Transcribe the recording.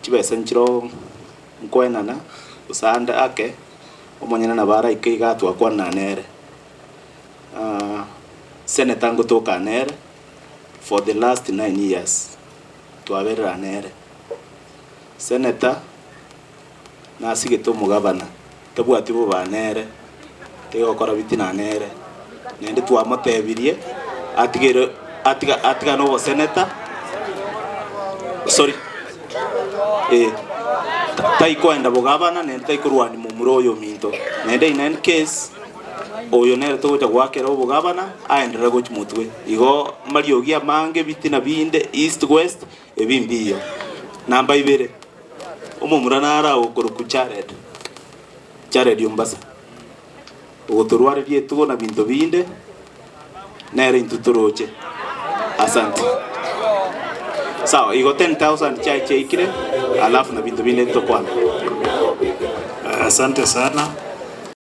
chibesa nchiro nkwenana usande ake omonyana na bara ikiga twakwa nanere senator ngotoka nere for the last 9 years twabera nere senator na sigeto mugabana tabwati bo banere tegokora bitina nere nende twamotebirie atigere atiga no senator sorry taikwenda bugabana nende taikurwani mumuro oyo minto nende in any case oyo nere togocha gwakera obugabana aendera gochi mutwe igo mariogia mange bitina binde east west ebimbiyo namba 2 omumura nara okoroku Jared Yombasa ogotorware rietugo na binto binde nere intutoroche asante sawa igo 10,000 chai ikire alafu na binto binde tokwana asante sana.